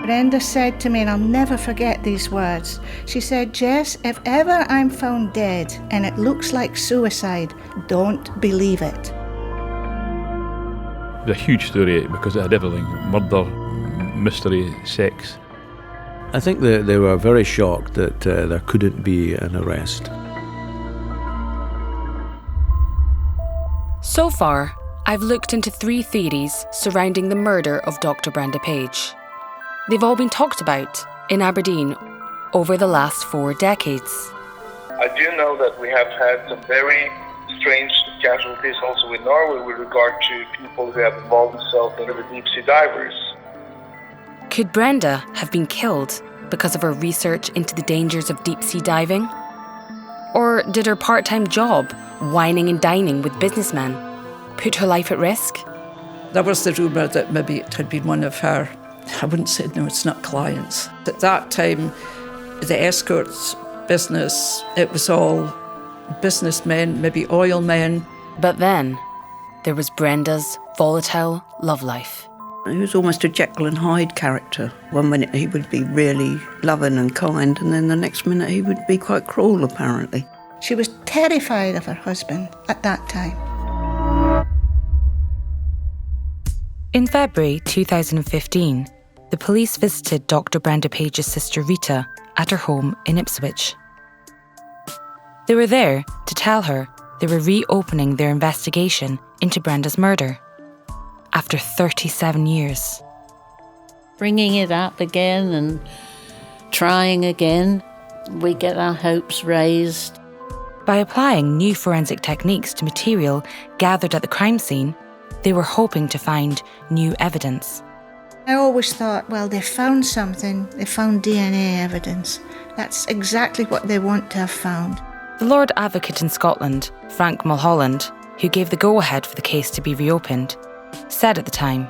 Brenda said to me, and I'll never forget these words, she said, "Jess, if ever I'm found dead and it looks like suicide, don't believe it." It was a huge story because it had everything: murder, mystery, sex. I think they were very shocked that there couldn't be an arrest. So far, I've looked into 3 theories surrounding the murder of Dr Brenda Page. They've all been talked about in Aberdeen over the last 4 decades. I do know that we have had some very strange casualties also in Norway with regard to people who have involved themselves in the deep-sea divers. Could Brenda have been killed because of her research into the dangers of deep-sea diving? Or did her part-time job, wining and dining with businessmen, put her life at risk? There was the rumour that maybe it had been one of her, I wouldn't say, no, it's not clients. At that time, the escorts business, it was all businessmen, maybe oil men. But then, there was Brenda's volatile love life. He was almost a Jekyll and Hyde character. One minute he would be really loving and kind, and then the next minute he would be quite cruel, apparently. She was terrified of her husband at that time. In February 2015, the police visited Dr Brenda Page's sister Rita at her home in Ipswich. They were there to tell her they were reopening their investigation into Brenda's murder after 37 years. Bringing it up again and trying again, we get our hopes raised. By applying new forensic techniques to material gathered at the crime scene, they were hoping to find new evidence. I always thought, well, they found something. They found DNA evidence. That's exactly what they want to have found. The Lord Advocate in Scotland, Frank Mulholland, who gave the go-ahead for the case to be reopened, said at the time,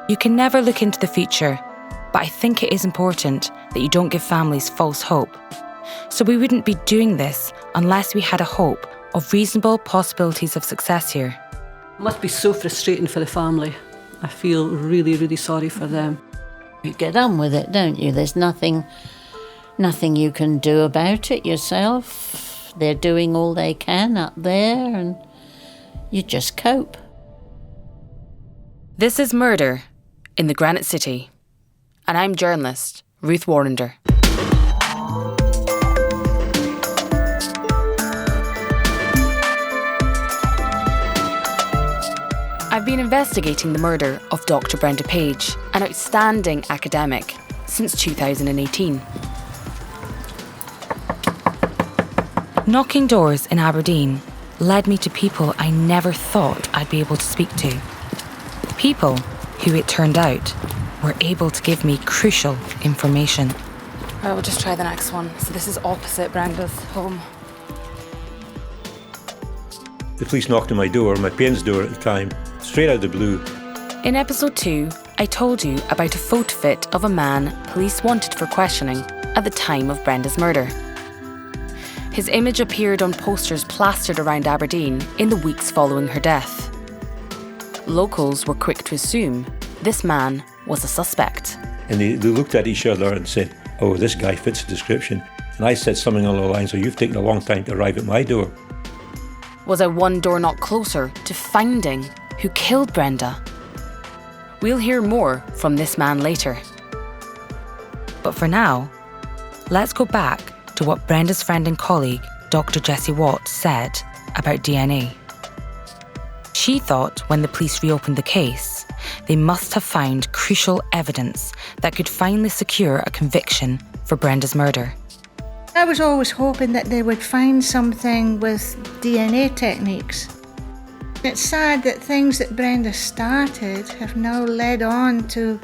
"You can never look into the future, but I think it is important that you don't give families false hope. So we wouldn't be doing this unless we had a hope of reasonable possibilities of success here." It must be so frustrating for the family. I feel really, really sorry for them. You get on with it, don't you? There's nothing you can do about it yourself. They're doing all they can up there and you just cope. This is Murder in the Granite City, and I'm journalist Ruth Warrander. I've been investigating the murder of Dr Brenda Page, an outstanding academic, since 2018. Knocking doors in Aberdeen led me to people I never thought I'd be able to speak to. People who, it turned out, were able to give me crucial information. Right, we'll just try the next one. So this is opposite Brenda's home. The police knocked on my door, my parents' door at the time, straight out of the blue. In episode 2, I told you about a photo fit of a man police wanted for questioning at the time of Brenda's murder. His image appeared on posters plastered around Aberdeen in the weeks following her death. Locals were quick to assume this man was a suspect. And they looked at each other and said, "Oh, this guy fits the description." And I said something along the lines, "Oh, you've taken a long time to arrive at my door." Was I one door knock closer to finding who killed Brenda? We'll hear more from this man later. But for now, let's go back to what Brenda's friend and colleague, Dr Jessie Watt, said about DNA. She thought when the police reopened the case, they must have found crucial evidence that could finally secure a conviction for Brenda's murder. I was always hoping that they would find something with DNA techniques. It's sad that things that Brenda started have now led on to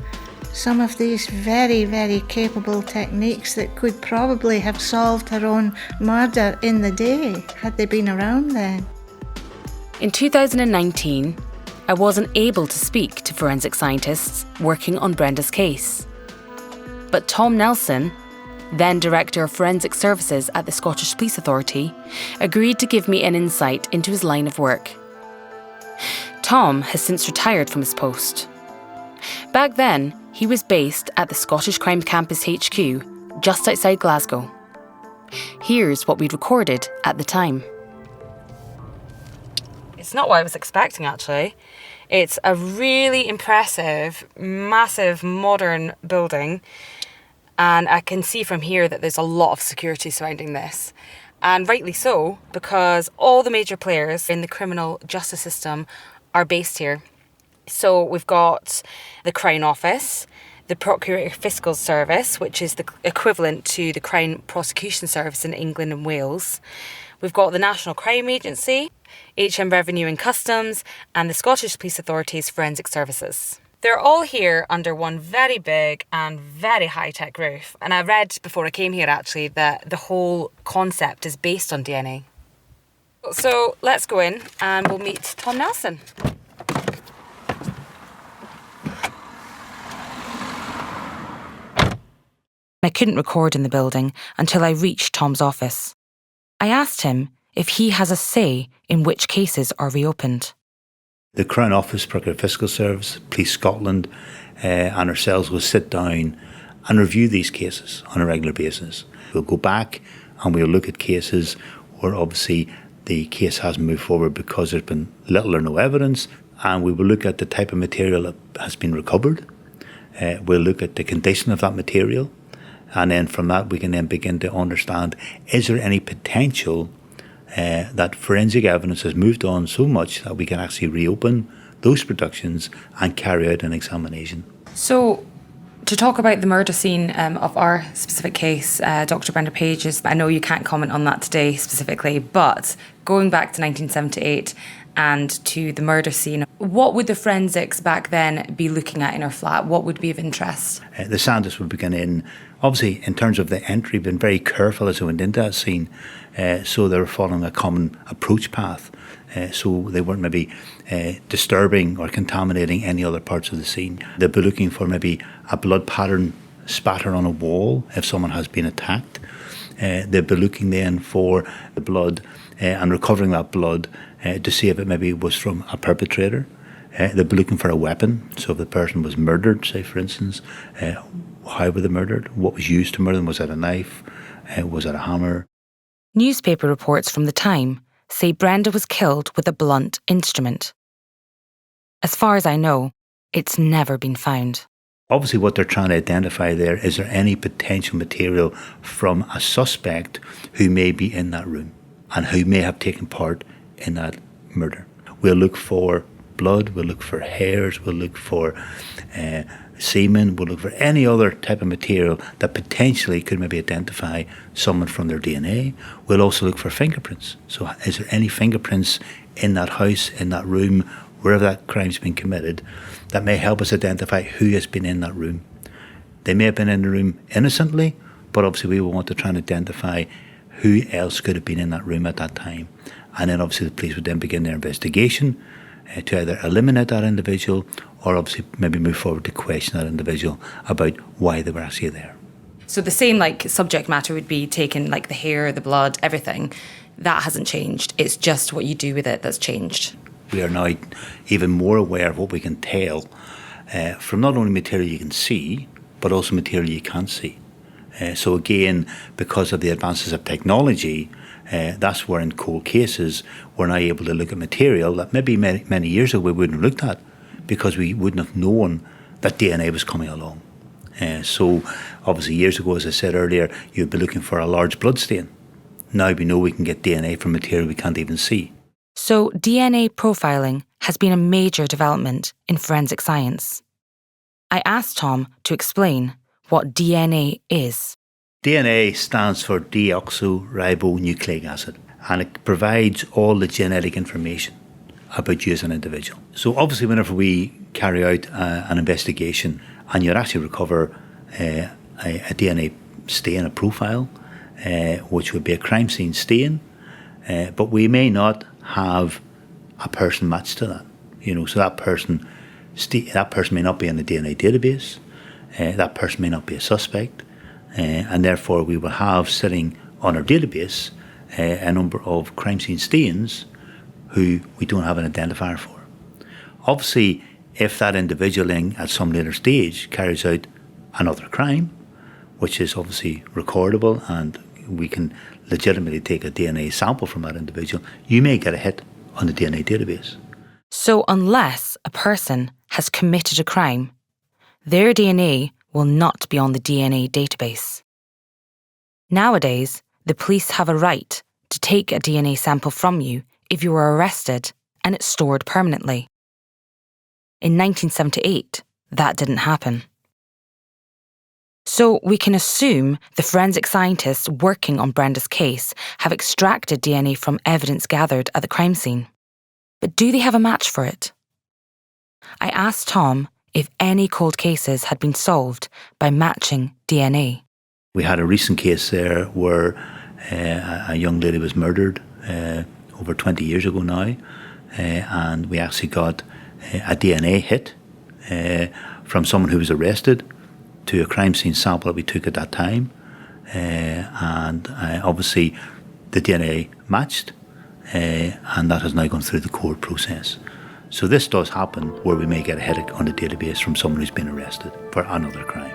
some of these very, very capable techniques that could probably have solved her own murder in the day, had they been around then. In 2019, I wasn't able to speak to forensic scientists working on Brenda's case. But Tom Nelson, then Director of Forensic Services at the Scottish Police Authority, agreed to give me an insight into his line of work. Tom has since retired from his post. Back then, he He was based at the Scottish Crime Campus HQ, just outside Glasgow. Here's what we'd recorded at the time. It's not what I was expecting, actually. It's a really impressive, massive, modern building. And I can see from here that there's a lot of security surrounding this. And rightly so, because all the major players in the criminal justice system are based here. So we've got the Crown Office, the Procurator Fiscal Service, which is the equivalent to the Crown Prosecution Service in England and Wales. We've got the National Crime Agency, HM Revenue and Customs, and the Scottish Police Authority's Forensic Services. They're all here under one very big and very high-tech roof. And I read before I came here, actually, that the whole concept is based on DNA. So let's go in and we'll meet Tom Nelson. I couldn't record in the building until I reached Tom's office. I asked him if he has a say in which cases are reopened. The Crown Office, Procurator Fiscal Service, Police Scotland and ourselves will sit down and review these cases on a regular basis. We'll go back and we'll look at cases where obviously the case hasn't moved forward because there's been little or no evidence, and we will look at the type of material that has been recovered. We'll look at the condition of that material, and then from that we can then begin to understand, is there any potential that forensic evidence has moved on so much that we can actually reopen those productions and carry out an examination. So, to talk about the murder scene of our specific case, Dr Brenda Page, I know you can't comment on that today specifically, but going back to 1978 and to the murder scene, what would the forensics back then be looking at in our flat? What would be of interest? The scientists would begin in, obviously in terms of the entry, been very careful as they went into that scene, so they were following a common approach path. So they weren't maybe disturbing or contaminating any other parts of the scene. They'd be looking for maybe a blood pattern spatter on a wall if someone has been attacked. They'd be looking then for the blood and recovering that blood to see if it maybe was from a perpetrator. They'd be looking for a weapon. So if the person was murdered, say for instance, how were they murdered? What was used to murder them? Was it a knife? Was it a hammer? Newspaper reports from the time say Brenda was killed with a blunt instrument. As far as I know, it's never been found. Obviously what they're trying to identify there, is there any potential material from a suspect who may be in that room and who may have taken part in that murder. We'll look for blood, we'll look for hairs, we'll look for semen, we'll look for any other type of material that potentially could maybe identify someone from their DNA. We'll also look for fingerprints. So is there any fingerprints in that house, in that room, wherever that crime's been committed, that may help us identify who has been in that room? They may have been in the room innocently, but obviously we will want to try and identify who else could have been in that room at that time. And then obviously the police would then begin their investigation to either eliminate that individual or obviously maybe move forward to question that individual about why they were actually there. So the same subject matter would be taken, like the hair, the blood, everything. That hasn't changed. It's just what you do with it that's changed. We are now even more aware of what we can tell from not only material you can see, but also material you can't see. So again, because of the advances of technology, that's where in cold cases we're now able to look at material that maybe many years ago we wouldn't have looked at because we wouldn't have known that DNA was coming along. So obviously years ago, as I said earlier, you'd be looking for a large blood stain. Now we know we can get DNA from material we can't even see. So DNA profiling has been a major development in forensic science. I asked Tom to explain what DNA is. DNA stands for deoxyribonucleic acid, and it provides all the genetic information about you as an individual. So obviously whenever we carry out an investigation and you'd actually recover a DNA stain, a profile, which would be a crime scene stain, but we may not have a person matched to that. So that person may not be in the DNA database, that person may not be a suspect, and therefore we will have sitting on our database a number of crime scene stains who we don't have an identifier for. Obviously, If that individual at some later stage carries out another crime, which is obviously recordable and we can legitimately take a DNA sample from that individual, you may get a hit on the DNA database. So unless a person has committed a crime, their DNA will not be on the DNA database. Nowadays, the police have a right to take a DNA sample from you if you were arrested and it's stored permanently. In 1978, that didn't happen. So we can assume the forensic scientists working on Brenda's case have extracted DNA from evidence gathered at the crime scene. But do they have a match for it? I asked Tom if any cold cases had been solved by matching DNA. We had a recent case there where a young lady was murdered over 20 years ago now, and we actually got a DNA hit from someone who was arrested to a crime scene sample that we took at that time, and obviously the DNA matched, and that has now gone through the court process. So this does happen where we may get a hit on the database from someone who's been arrested for another crime.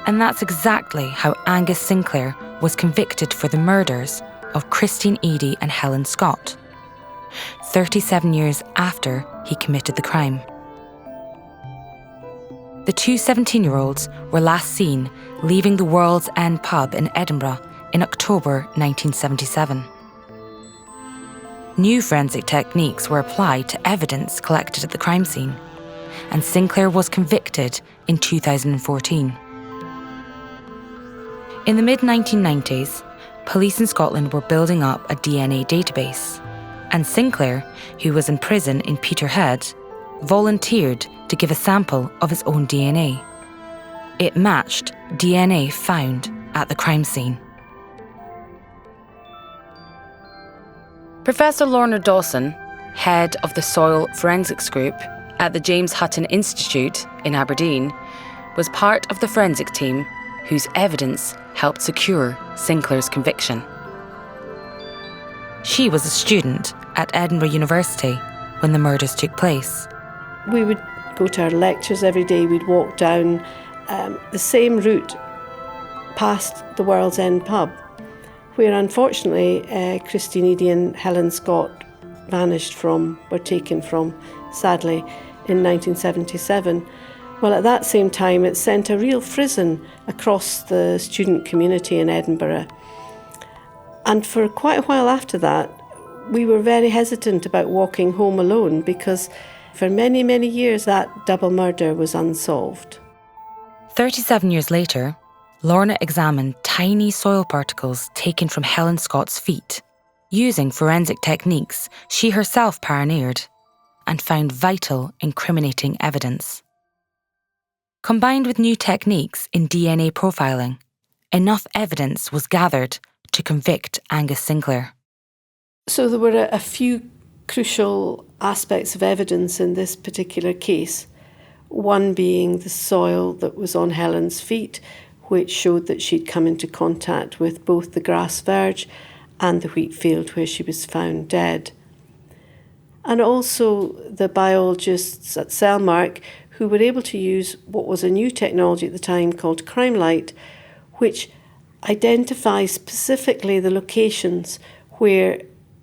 And that's exactly how Angus Sinclair was convicted for the murders of Christine Eady and Helen Scott, 37 years after he committed the crime. The two 17-year-olds were last seen leaving the World's End pub in Edinburgh in October 1977. New forensic techniques were applied to evidence collected at the crime scene, and Sinclair was convicted in 2014. In the mid-1990s, police in Scotland were building up a DNA database, and Sinclair, who was in prison in Peterhead, volunteered to give a sample of his own DNA. It matched DNA found at the crime scene. Professor Lorna Dawson, head of the Soil Forensics Group at the James Hutton Institute in Aberdeen, was part of the forensic team whose evidence helped secure Sinclair's conviction. She was a student at Edinburgh University when the murders took place. We would go to our lectures every day. We'd walk down the same route past the World's End pub, where unfortunately Christine Eady and Helen Scott were taken from, sadly, in 1977. Well, at that same time, it sent a real frisson across the student community in Edinburgh. And for quite a while after that, we were very hesitant about walking home alone because for many, many years that double murder was unsolved. 37 years later, Lorna examined tiny soil particles taken from Helen Scott's feet, using forensic techniques she herself pioneered, and found vital, incriminating evidence. Combined with new techniques in DNA profiling, enough evidence was gathered to convict Angus Sinclair. So there were a few crucial aspects of evidence in this particular case, one being the soil that was on Helen's feet, which showed that she'd come into contact with both the grass verge and the wheat field where she was found dead. And also the biologists at Cellmark who were able to use what was a new technology at the time called Crime Light, which identifies specifically the locations where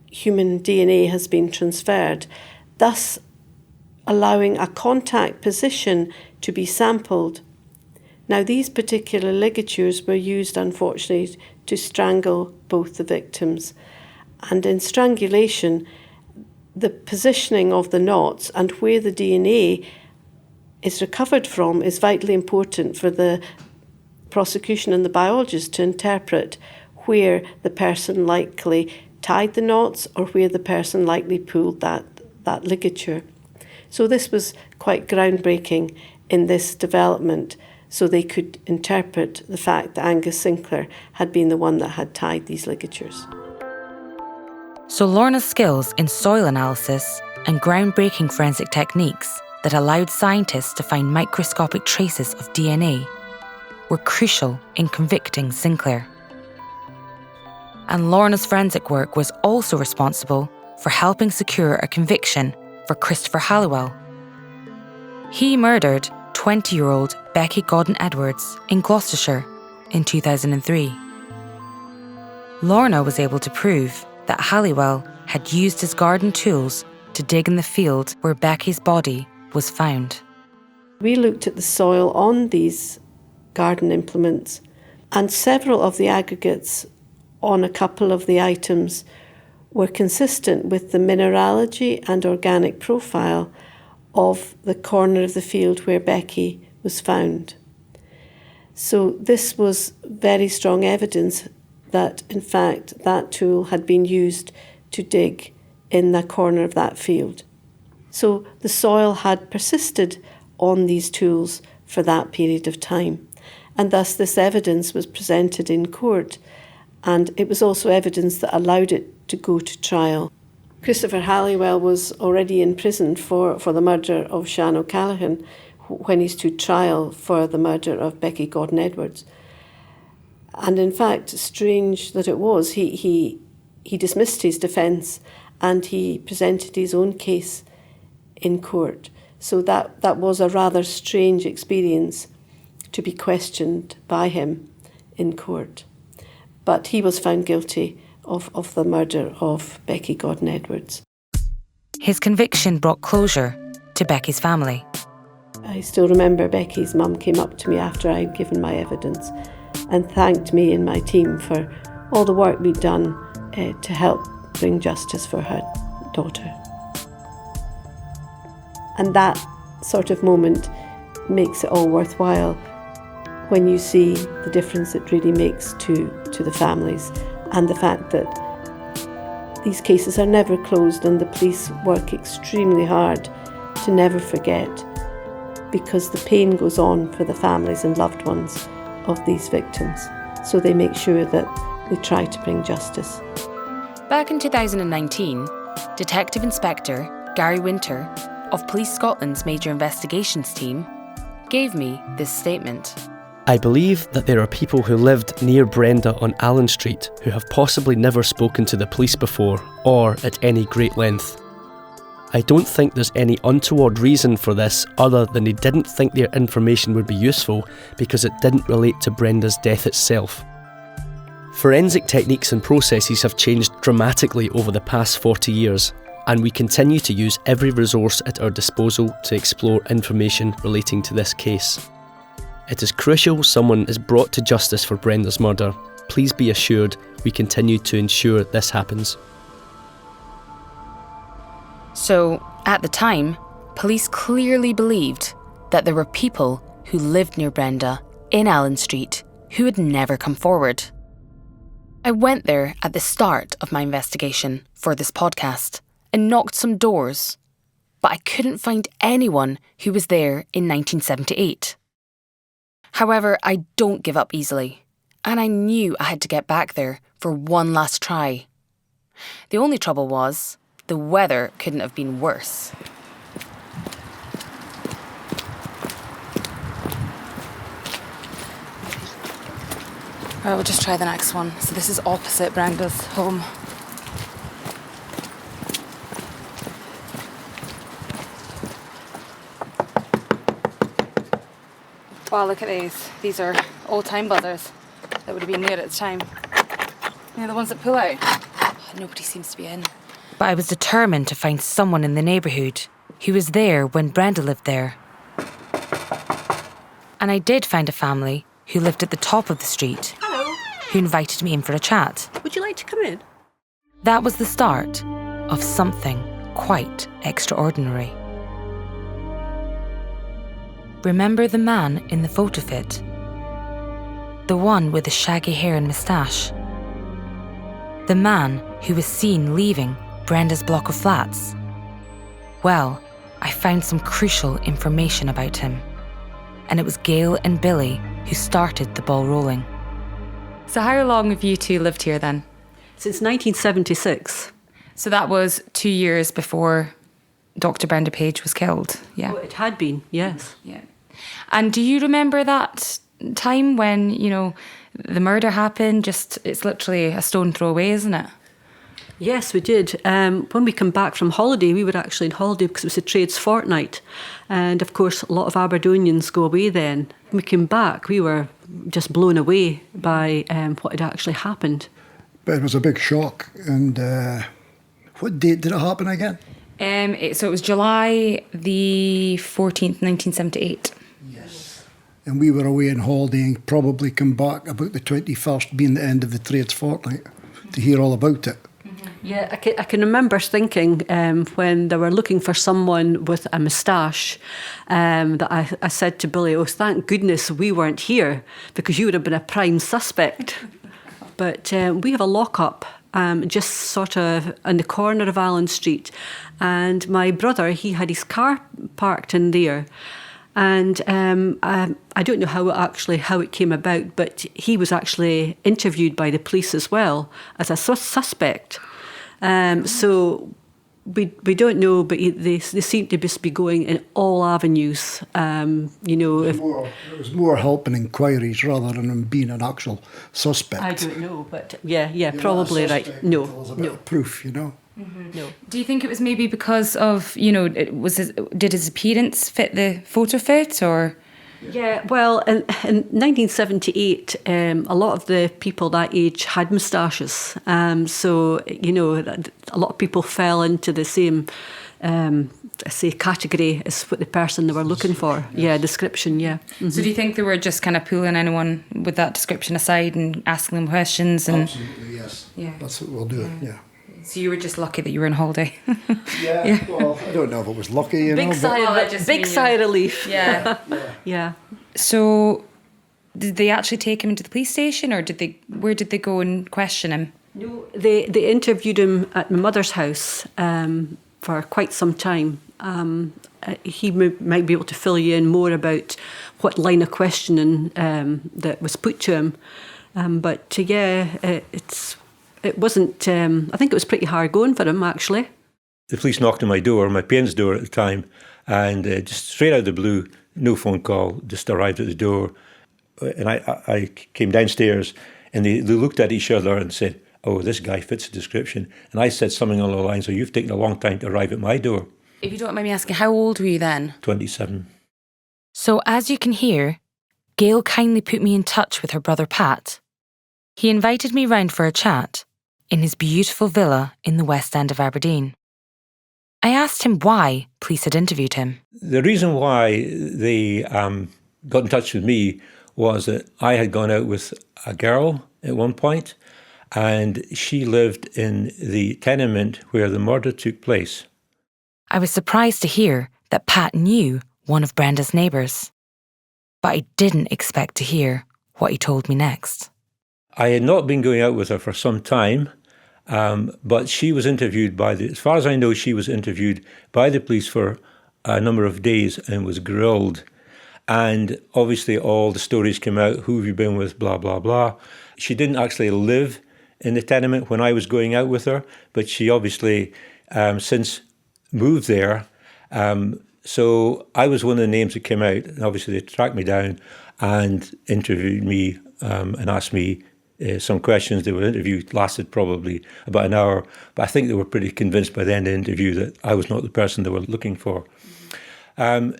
human DNA has been transferred, thus allowing a contact position to be sampled. Now, these particular ligatures were used, unfortunately, to strangle both the victims. And in strangulation, the positioning of the knots and where the DNA is recovered from is vitally important for the prosecution and the biologist to interpret where the person likely tied the knots or where the person likely pulled that ligature. So this was quite groundbreaking in this development, so they could interpret the fact that Angus Sinclair had been the one that had tied these ligatures. So Lorna's skills in soil analysis and groundbreaking forensic techniques that allowed scientists to find microscopic traces of DNA were crucial in convicting Sinclair. And Lorna's forensic work was also responsible for helping secure a conviction for Christopher Halliwell. He murdered 20-year-old Becky Godden Edwards in Gloucestershire in 2003. Lorna was able to prove that Halliwell had used his garden tools to dig in the field where Becky's body was found. We looked at the soil on these garden implements, and several of the aggregates on a couple of the items were consistent with the mineralogy and organic profile of the corner of the field where Becky was found. So this was very strong evidence that, in fact, that tool had been used to dig in the corner of that field. So the soil had persisted on these tools for that period of time, and thus this evidence was presented in court, and it was also evidence that allowed it to go to trial. Christopher Halliwell was already in prison for the murder of Sian O'Callaghan when he stood trial for the murder of Becky Godden Edwards. And in fact, strange that it was, he dismissed his defence and he presented his own case in court. So that was a rather strange experience to be questioned by him in court. But he was found guilty of the murder of Becky Godden Edwards. His conviction brought closure to Becky's family. I still remember Becky's mum came up to me after I'd given my evidence and thanked me and my team for all the work we'd done to help bring justice for her daughter. And that sort of moment makes it all worthwhile when you see the difference it really makes to the families, and the fact that these cases are never closed and the police work extremely hard to never forget, because the pain goes on for the families and loved ones of these victims. So they make sure that they try to bring justice. Back in 2019, Detective Inspector Gary Winter of Police Scotland's Major Investigations team gave me this statement. I believe that there are people who lived near Brenda on Allen Street who have possibly never spoken to the police before, or at any great length. I don't think there's any untoward reason for this other than they didn't think their information would be useful because it didn't relate to Brenda's death itself. Forensic techniques and processes have changed dramatically over the past 40 years, and we continue to use every resource at our disposal to explore information relating to this case. It is crucial someone is brought to justice for Brenda's murder. Please be assured we continue to ensure this happens. So, at the time, police clearly believed that there were people who lived near Brenda in Allen Street who had never come forward. I went there at the start of my investigation for this podcast and knocked some doors, but I couldn't find anyone who was there in 1978. However, I don't give up easily, and I knew I had to get back there for one last try. The only trouble was, the weather couldn't have been worse. Right, we'll just try the next one. So this is opposite Brenda's home. Wow, look at these. These are old-time buzzers that would have been there at the time. You know, the ones that pull out. Nobody seems to be in. But I was determined to find someone in the neighbourhood who was there when Brenda lived there. And I did find a family who lived at the top of the street. Hello. Who invited me in for a chat. Would you like to come in? That was the start of something quite extraordinary. Remember the man in the photo fit? The one with the shaggy hair and moustache? The man who was seen leaving Brenda's block of flats? Well, I found some crucial information about him. And it was Gail and Billy who started the ball rolling. So how long have you two lived here then? Since 1976. So that was 2 years before Dr Brenda Page was killed, yeah? Oh, it had been, yes. Yeah. And do you remember that time when, you know, the murder happened? Just, it's literally a stone throw away, isn't it? Yes, we did. When we come back from holiday, we were actually on holiday because it was a trades fortnight. And of course, a lot of Aberdonians go away then. When we came back, we were just blown away by what had actually happened. But it was a big shock. And what date did it happen again? So it was July the 14th, 1978. Yes. And we were away on holiday and probably come back about the 21st, being the end of the trades fortnight, to hear all about it. Yeah, I can remember thinking when they were looking for someone with a moustache that I said to Billy, oh, thank goodness we weren't here because you would have been a prime suspect. But we have a lockup just sort of on the corner of Allen Street. And my brother, he had his car parked in there. And I don't know how it came about, but he was actually interviewed by the police as well as a suspect. So we don't know, but they seem to just be going in all avenues. It was more helping inquiries rather than him being an actual suspect. I don't know, but yeah, probably right. No, of proof, No. Do you think it was maybe because of, did his appearance fit the photo fit, or? Yeah, well, in 1978, a lot of the people that age had moustaches. So, a lot of people fell into the same, category as what the person they were looking for. Yes. Yeah, description, yeah. Mm-hmm. So do you think they were just kind of pulling anyone with that description aside and asking them questions? Absolutely, yes. Yeah. That's what we'll do, yeah. So you were just lucky that you were on holiday. Yeah, well, I don't know if it was lucky, Big sigh of relief. Yeah. Yeah. So did they actually take him into the police station, or where did they go and question him? No, they interviewed him at my mother's house for quite some time. He might be able to fill you in more about what line of questioning that was put to him. It wasn't, I think it was pretty hard going for him, actually. The police knocked on my door, my parents' door at the time, and just straight out of the blue, no phone call, just arrived at the door. And I came downstairs, and they looked at each other and said, oh, this guy fits the description. And I said something along the lines, so you've taken a long time to arrive at my door. If you don't mind me asking, how old were you then? 27. So as you can hear, Gail kindly put me in touch with her brother Pat. He invited me round for a chat in his beautiful villa in the West End of Aberdeen. I asked him why police had interviewed him. The reason why they got in touch with me was that I had gone out with a girl at one point, and she lived in the tenement where the murder took place. I was surprised to hear that Pat knew one of Brenda's neighbours, but I didn't expect to hear what he told me next. I had not been going out with her for some time, but she was interviewed as far as I know, she was interviewed by the police for a number of days and was grilled. And obviously all the stories came out, who have you been with, blah, blah, blah. She didn't actually live in the tenement when I was going out with her, but she obviously since moved there. So I was one of the names that came out, and obviously they tracked me down and interviewed me and asked me some questions. The interview lasted probably about an hour, but I think they were pretty convinced by the end of the interview that I was not the person they were looking for. The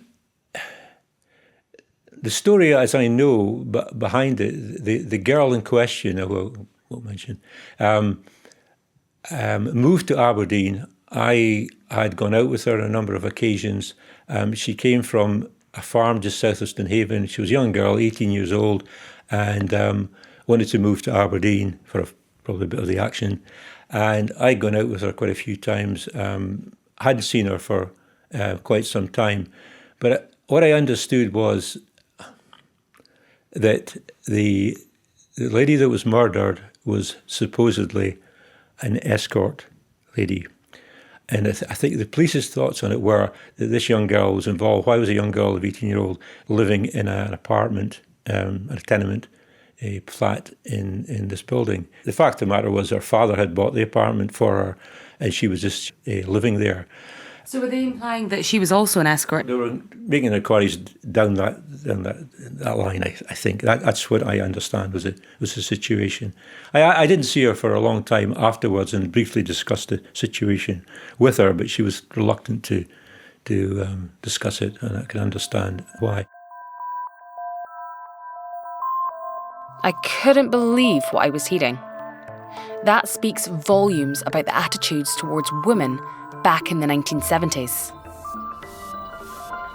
story, as I know, behind it, the girl in question, I won't mention, moved to Aberdeen. I had gone out with her on a number of occasions. She came from a farm just south of Stonehaven. She was a young girl, 18 years old, and wanted to move to Aberdeen for probably a bit of the action. And I'd gone out with her quite a few times. Hadn't seen her for quite some time. But what I understood was that the lady that was murdered was supposedly an escort lady. And I think the police's thoughts on it were that this young girl was involved. Why was a young girl of 18-year-old living in an apartment, a tenement, a flat in this building? The fact of the matter was her father had bought the apartment for her and she was just living there. So were they implying that she was also an escort? They were making inquiries down that line. I think that's what I understand was the situation. I didn't see her for a long time afterwards, and briefly discussed the situation with her, but she was reluctant to discuss it, and I can understand why. I couldn't believe what I was hearing. That speaks volumes about the attitudes towards women back in the 1970s.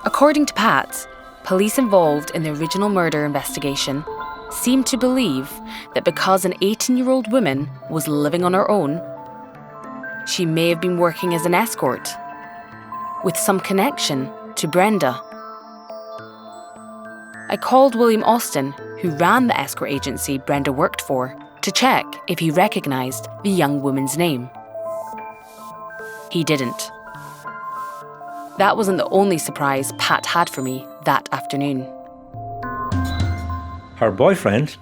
According to Pat, police involved in the original murder investigation seemed to believe that because an 18-year-old woman was living on her own, she may have been working as an escort, with some connection to Brenda. I called William Austin, who ran the escort agency Brenda worked for, to check if he recognised the young woman's name. He didn't. That wasn't the only surprise Pat had for me that afternoon. Her boyfriend,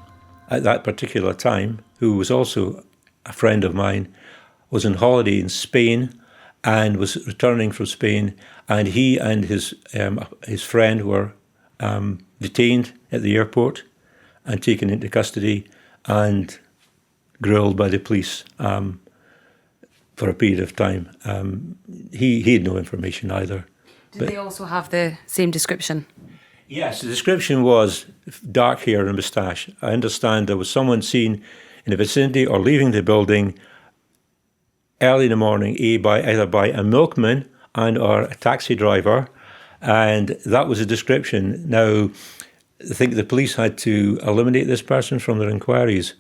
at that particular time, who was also a friend of mine, was on holiday in Spain and was returning from Spain, and he and his friend were detained at the airport and taken into custody and grilled by the police for a period of time. He had no information either. Did they also have the same description? Yes, the description was dark hair and moustache. I understand there was someone seen in the vicinity or leaving the building early in the morning, either by a milkman and or a taxi driver, and that was a description. Now, I think the police had to eliminate this person from their inquiries,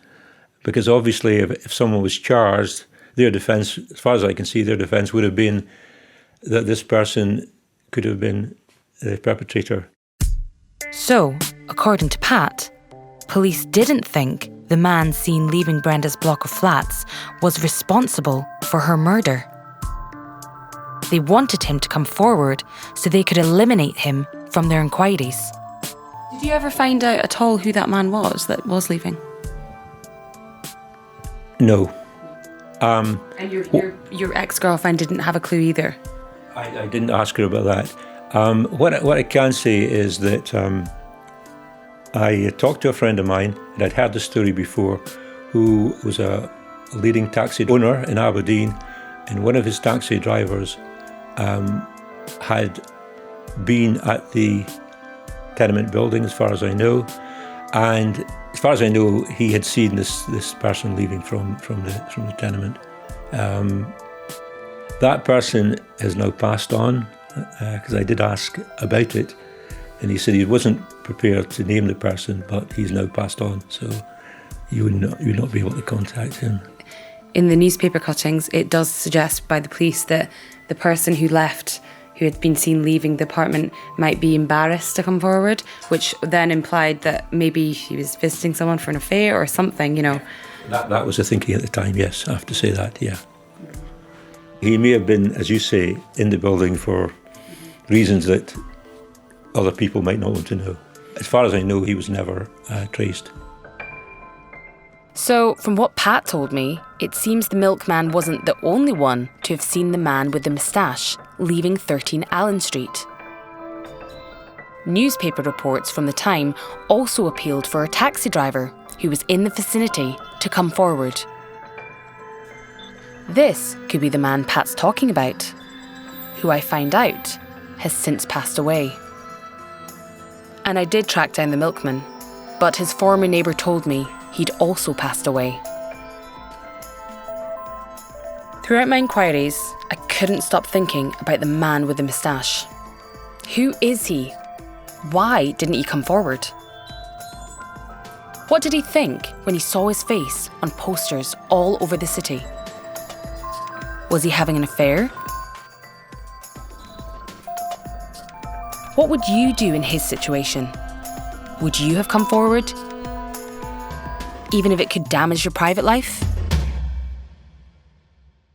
because obviously if someone was charged, their defence, as far as I can see, their defence would have been that this person could have been the perpetrator. So, according to Pat, police didn't think the man seen leaving Brenda's block of flats was responsible for her murder. They wanted him to come forward so they could eliminate him from their inquiries. Did you ever find out at all who that man was that was leaving? No. And your ex-girlfriend didn't have a clue either? I didn't ask her about that. What I can say is that I talked to a friend of mine, and I'd heard the story before, who was a leading taxi owner in Aberdeen, and one of his taxi drivers had been at the tenement building, as far as I know, and as far as I know, he had seen this person leaving from the tenement. That person has now passed on, because I did ask about it, and he said he wasn't prepared to name the person, but he's now passed on, so you would not be able to contact him. In the newspaper cuttings, it does suggest by the police that the person who left, who had been seen leaving the apartment, might be embarrassed to come forward, which then implied that maybe he was visiting someone for an affair or something, you know. That was the thinking at the time, yes, I have to say that, yeah. He may have been, as you say, in the building for reasons that other people might not want to know. As far as I know, he was never traced. So, from what Pat told me, it seems the milkman wasn't the only one to have seen the man with the moustache leaving 13 Allen Street. Newspaper reports from the time also appealed for a taxi driver who was in the vicinity to come forward. This could be the man Pat's talking about, who I find out has since passed away. And I did track down the milkman, but his former neighbour told me he'd also passed away. Throughout my inquiries, I couldn't stop thinking about the man with the moustache. Who is he? Why didn't he come forward? What did he think when he saw his face on posters all over the city? Was he having an affair? What would you do in his situation? Would you have come forward? Even if it could damage your private life?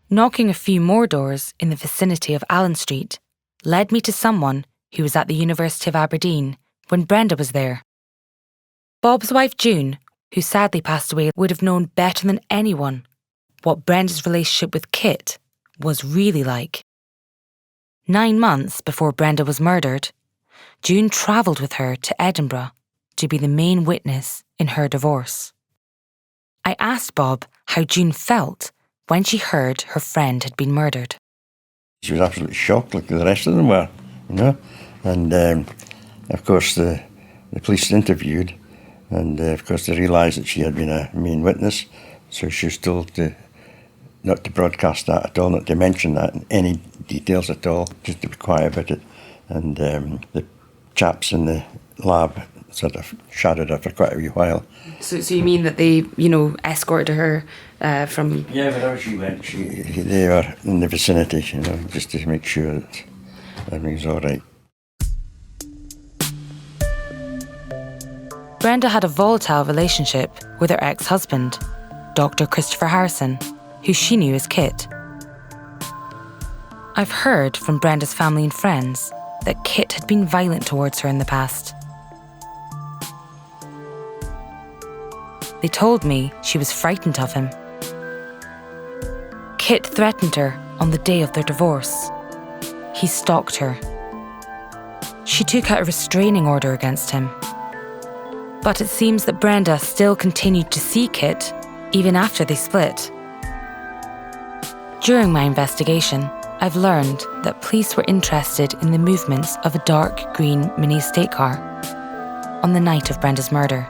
Knocking a few more doors in the vicinity of Allen Street led me to someone who was at the University of Aberdeen when Brenda was there. Bob's wife June, who sadly passed away, would have known better than anyone what Brenda's relationship with Kit was really like. 9 months before Brenda was murdered, June travelled with her to Edinburgh to be the main witness in her divorce. I asked Bob how June felt when she heard her friend had been murdered. She was absolutely shocked, like the rest of them were, you know. And of course the police interviewed, and of course they realised that she had been a main witness, so she was told not to broadcast that at all, not to mention that in any details at all, just to be quiet about it. And the chaps in the lab sort of shadowed her for quite a wee while. So you mean that they, escorted her from... Yeah, wherever she went, they were in the vicinity, just to make sure that everything's all right. Brenda had a volatile relationship with her ex-husband, Dr. Christopher Harrison, who she knew as Kit. I've heard from Brenda's family and friends that Kit had been violent towards her in the past. They told me she was frightened of him. Kit threatened her on the day of their divorce. He stalked her. She took out a restraining order against him. But it seems that Brenda still continued to see Kit even after they split. During my investigation, I've learned that police were interested in the movements of a dark green mini estate car on the night of Brenda's murder.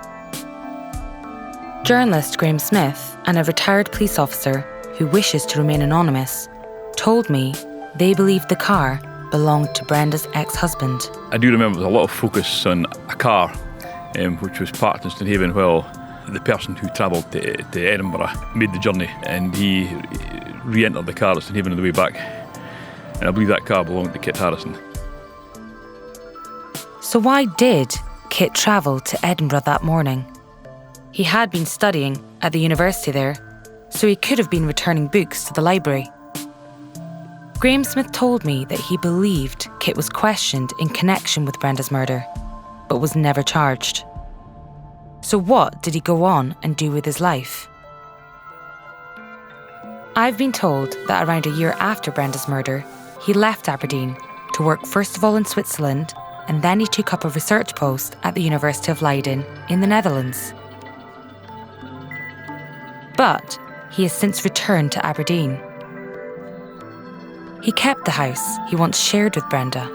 Journalist Graham Smith and a retired police officer who wishes to remain anonymous told me they believed the car belonged to Brenda's ex-husband. I do remember there was a lot of focus on a car which was parked in Stonehaven while the person who travelled to Edinburgh made the journey, and he re-entered the car at Stonehaven on the way back. And I believe that car belonged to Kit Harrison. So why did Kit travel to Edinburgh that morning? He had been studying at the university there, so he could have been returning books to the library. Graham Smith told me that he believed Kit was questioned in connection with Brenda's murder, but was never charged. So what did he go on and do with his life? I've been told that around a year after Brenda's murder, he left Aberdeen to work first of all in Switzerland, and then he took up a research post at the University of Leiden in the Netherlands. But he has since returned to Aberdeen. He kept the house he once shared with Brenda.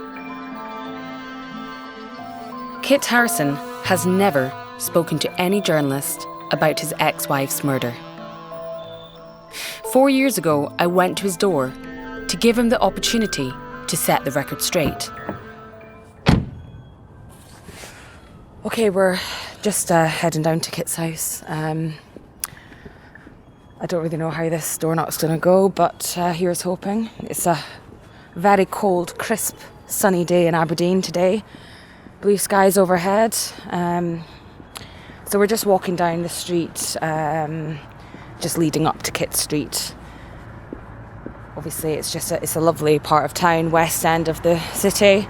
Kit Harrison has never spoken to any journalist about his ex-wife's murder. 4 years ago, I went to his door to give him the opportunity to set the record straight. Okay, we're just heading down to Kit's house. I don't really know how this door knock's going to go, but here's hoping. It's a very cold, crisp, sunny day in Aberdeen today. Blue skies overhead. So we're just walking down the street, just leading up to Kit Street. Obviously, it's a lovely part of town, west end of the city.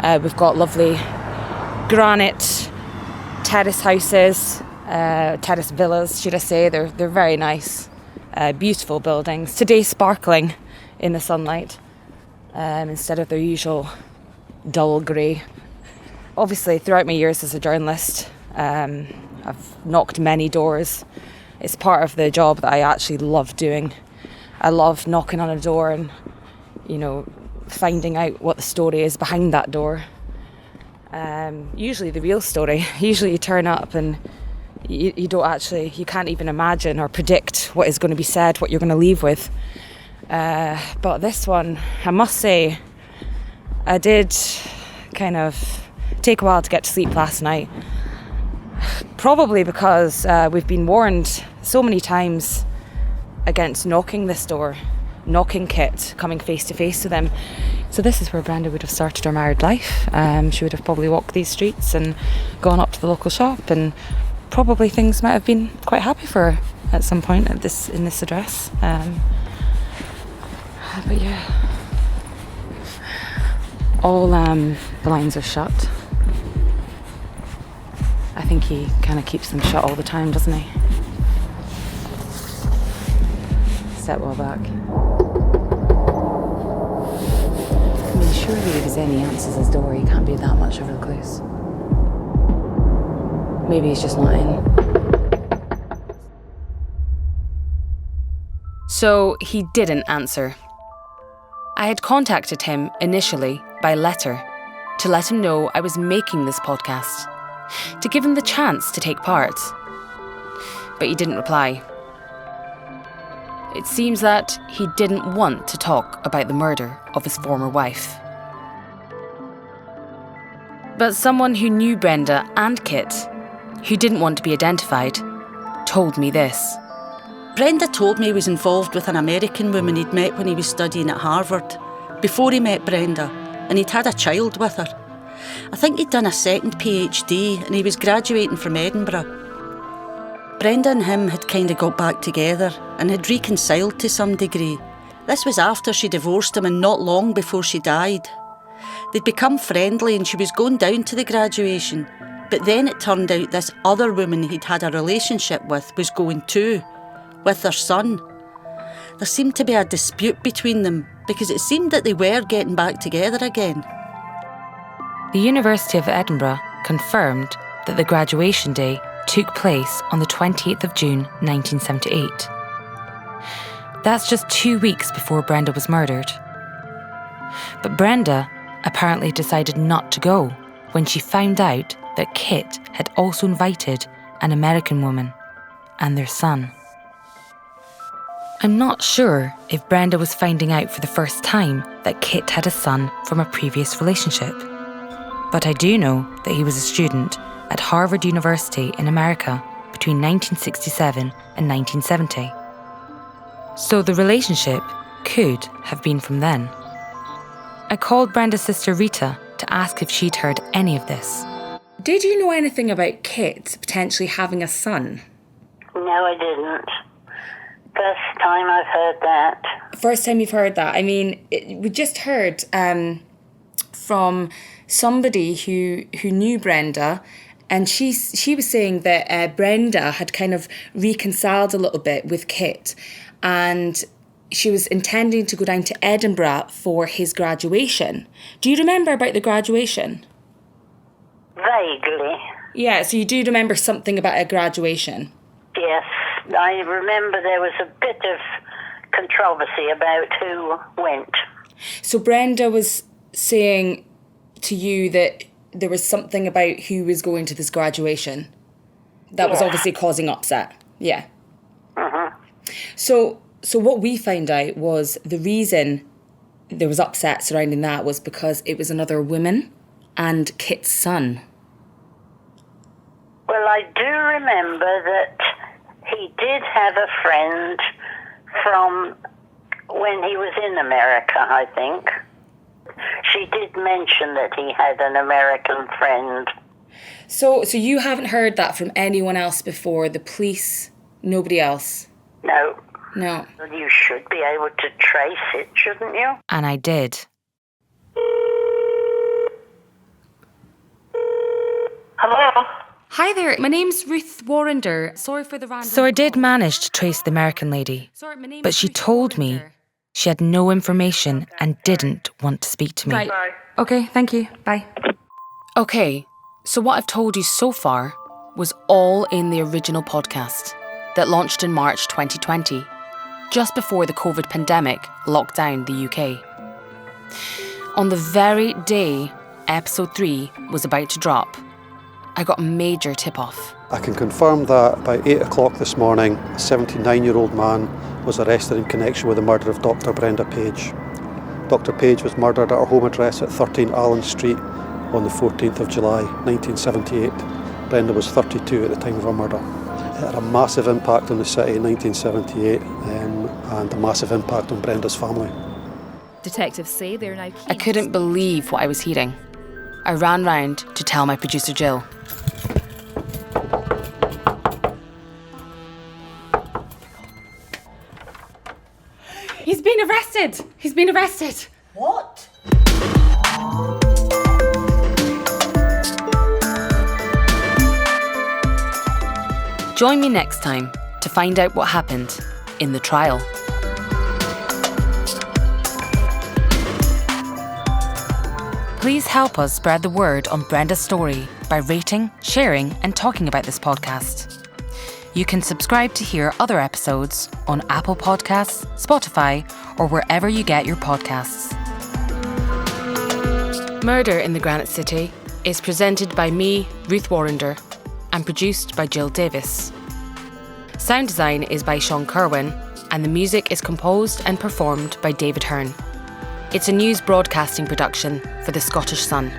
We've got lovely granite terrace houses, terrace villas, should I say. They're very nice, beautiful buildings. Today, sparkling in the sunlight instead of their usual dull grey. Obviously, throughout my years as a journalist, I've knocked many doors. It's part of the job that I actually love doing. I love knocking on a door and, finding out what the story is behind that door. Usually the real story. Usually you turn up and you can't even imagine or predict what is going to be said, what you're going to leave with. But this one, I must say, I did kind of take a while to get to sleep last night. Probably because we've been warned so many times against knocking this door, knocking Kit, coming face to face with him. So this is where Brenda would have started her married life. She would have probably walked these streets and gone up to the local shop, and probably things might have been quite happy for her at some point in this address. But yeah, all the blinds are shut. I think he kind of keeps them shut all the time, doesn't he? Set well back. mean, surely if he's in, he answers his door. He can't be that much of a recluse. Maybe he's just not in. So he didn't answer. I had contacted him initially by letter to let him know I was making this podcast, to give him the chance to take part. But he didn't reply. It seems that he didn't want to talk about the murder of his former wife. But someone who knew Brenda and Kit, who didn't want to be identified, told me this. Brenda told me he was involved with an American woman he'd met when he was studying at Harvard, before he met Brenda, and he'd had a child with her. I think he'd done a second PhD and he was graduating from Edinburgh. Brenda and him had kind of got back together and had reconciled to some degree. This was after she divorced him and not long before she died. They'd become friendly and she was going down to the graduation, but then it turned out this other woman he'd had a relationship with was going too, with their son. There seemed to be a dispute between them because it seemed that they were getting back together again. The University of Edinburgh confirmed that the graduation day took place on the 28th of June 1978. That's just 2 weeks before Brenda was murdered. But Brenda apparently decided not to go when she found out that Kit had also invited an American woman and their son. I'm not sure if Brenda was finding out for the first time that Kit had a son from a previous relationship. But I do know that he was a student at Harvard University in America between 1967 and 1970. So the relationship could have been from then. I called Brenda's sister Rita to ask if she'd heard any of this. Did you know anything about Kit potentially having a son? No, I didn't. First time I've heard that. First time you've heard that. I mean, we just heard from somebody who knew Brenda, and she was saying that Brenda had kind of reconciled a little bit with Kit, and she was intending to go down to Edinburgh for his graduation. Do you remember about the graduation? Vaguely. Yeah, so you do remember something about a graduation? Yes, I remember there was a bit of controversy about who went. So Brenda was saying to you that there was something about who was going to this graduation that was obviously causing upset. Yeah. Uh-huh. So what we found out was the reason there was upset surrounding that was because it was another woman and Kit's son. Well, I do remember that he did have a friend from when he was in America, I think. She did mention that he had an American friend. So you haven't heard that from anyone else before? The police? Nobody else? No. No. Well, you should be able to trace it, shouldn't you? And I did. Hello? Hi there, my name's Ruth Warrander. Sorry for the random. So I did manage to trace the American lady, but she told me she had no information and didn't want to speak to me. Right. Bye. Okay, thank you. Bye. Okay, so what I've told you so far was all in the original podcast that launched in March 2020, just before the COVID pandemic locked down the UK. On the very day episode 3 was about to drop, I got a major tip-off. I can confirm that by 8 o'clock this morning, a 79-year-old man was arrested in connection with the murder of Dr Brenda Page. Dr Page was murdered at her home address at 13 Allen Street on the 14th of July 1978. Brenda was 32 at the time of her murder. It had a massive impact on the city in 1978 and a massive impact on Brenda's family. Detectives say they're now keen. I couldn't believe what I was hearing. I ran round to tell my producer Jill. He's been arrested! He's been arrested! What? Join me next time to find out what happened in the trial. Please help us spread the word on Brenda's story by rating, sharing, and talking about this podcast. You can subscribe to hear other episodes on Apple Podcasts, Spotify, or wherever you get your podcasts. Murder in the Granite City is presented by me, Ruth Warrander, and produced by Jill Davis. Sound design is by Sean Kerwin, and the music is composed and performed by David Hearn. It's a news broadcasting production for the Scottish Sun.